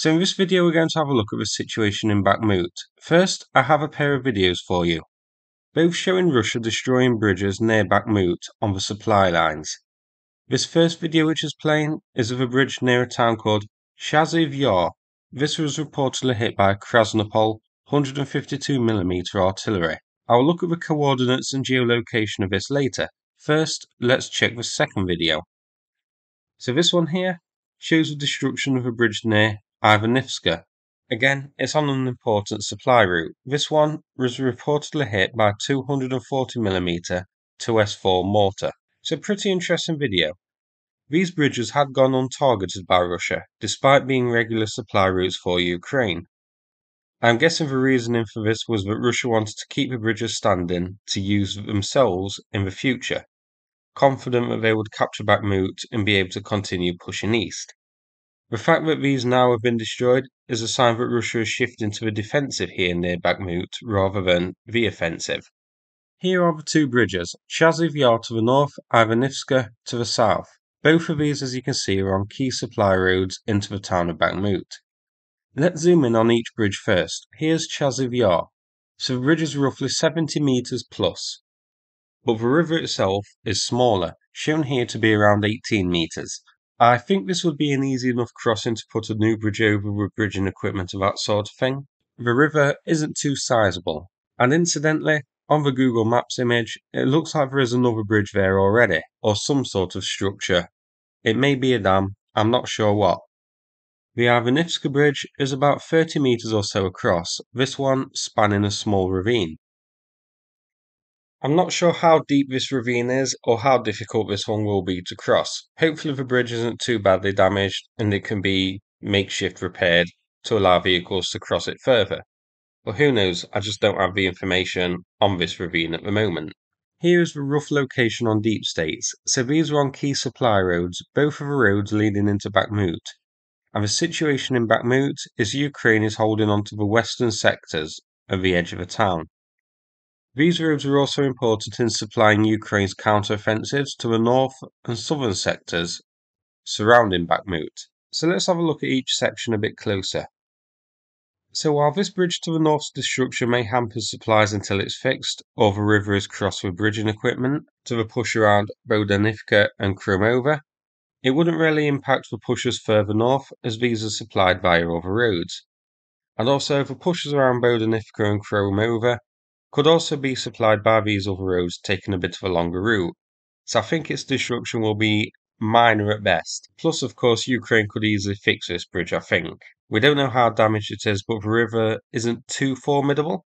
So in this video we're going to have a look at the situation in Bakhmut. First, I have a pair of videos for you, both showing Russia destroying bridges near Bakhmut on the supply lines. This first video which is playing is of a bridge near a town called Shaziv Yar. This was reportedly hit by Krasnopol 152mm artillery. I will look at the coordinates and geolocation of this later. First, let's check the second video. So this one here shows the destruction of a bridge near Ivanivske. Again, it's on an important supply route. This one was reportedly hit by 240mm 2S4 mortar. So pretty interesting video. These bridges had gone untargeted by Russia, despite being regular supply routes for Ukraine. I'm guessing the reasoning for this was that Russia wanted to keep the bridges standing to use themselves in the future, confident that they would capture Bakhmut and be able to continue pushing east. The fact that these now have been destroyed is a sign that Russia is shifting to the defensive here near Bakhmut rather than the offensive. Here are the two bridges, Shaziv Yar to the north, Ivanivske to the south. Both of these, as you can see, are on key supply roads into the town of Bakhmut. Let's zoom in on each bridge first. Here's Shaziv Yar. So the bridge is roughly 70 meters plus, but the river itself is smaller, shown here to be around 18 meters. I think this would be an easy enough crossing to put a new bridge over with bridging equipment and that sort of thing. The river isn't too sizable, and incidentally, on the Google Maps image, it looks like there is another bridge there already, or some sort of structure. It may be a dam, I'm not sure what. The Ivanivske bridge is about 30 meters or so across, this one spanning a small ravine. I'm not sure how deep this ravine is or how difficult this one will be to cross. Hopefully the bridge isn't too badly damaged and it can be makeshift repaired to allow vehicles to cross it further. But who knows, I just don't have the information on this ravine at the moment. Here is the rough location on deep states. So these are on key supply roads, both of the roads leading into Bakhmut. And the situation in Bakhmut is Ukraine is holding on to the western sectors of the edge of the town. These roads are also important in supplying Ukraine's counter-offensives to the north and southern sectors surrounding Bakhmut. So let's have a look at each section a bit closer. So while this bridge to the north's destruction may hamper supplies until it's fixed, or the river is crossed with bridging equipment to the push around Bodanivka and Kromova, it wouldn't really impact the pushes further north as these are supplied via other roads. And also the pushes around Bodanivka and Kromova could also be supplied by these other roads taking a bit of a longer route, so I think its destruction will be minor at best. Plus, of course, Ukraine could easily fix this bridge, I think. We don't know how damaged it is, but the river isn't too formidable.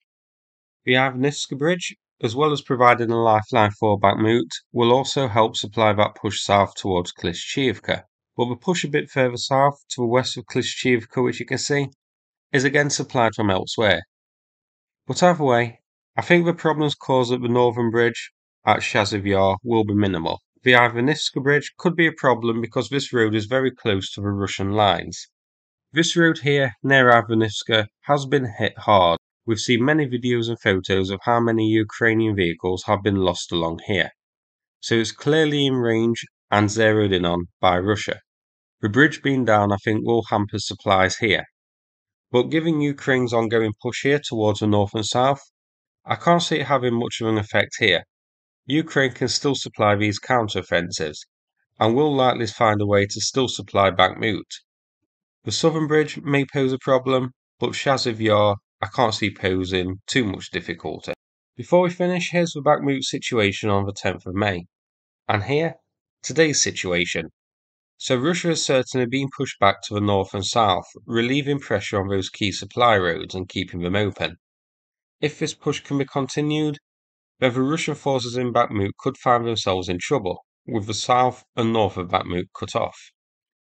The Ivanivske bridge, as well as providing a lifeline for Bakhmut, will also help supply that push south towards Klishchiivka. But the push a bit further south to the west of Klishchiivka, which you can see, is again supplied from elsewhere. But either way, I think the problems caused at the northern bridge at Shaziv Yar will be minimal. The Ivanivske bridge could be a problem because this road is very close to the Russian lines. This road here, near Ivanivske, has been hit hard. We've seen many videos and photos of how many Ukrainian vehicles have been lost along here. So it's clearly in range and zeroed in on by Russia. The bridge being down I think will hamper supplies here. But given Ukraine's ongoing push here towards the north and south, I can't see it having much of an effect here. Ukraine can still supply these counter-offensives, and will likely find a way to still supply Bakhmut. The southern bridge may pose a problem, but Shaziv Yar I can't see posing too much difficulty. Before we finish, here's the Bakhmut situation on the 10th of May. And here, today's situation. So Russia has certainly been pushed back to the north and south, relieving pressure on those key supply roads and keeping them open. If this push can be continued, then the Russian forces in Bakhmut could find themselves in trouble, with the south and north of Bakhmut cut off.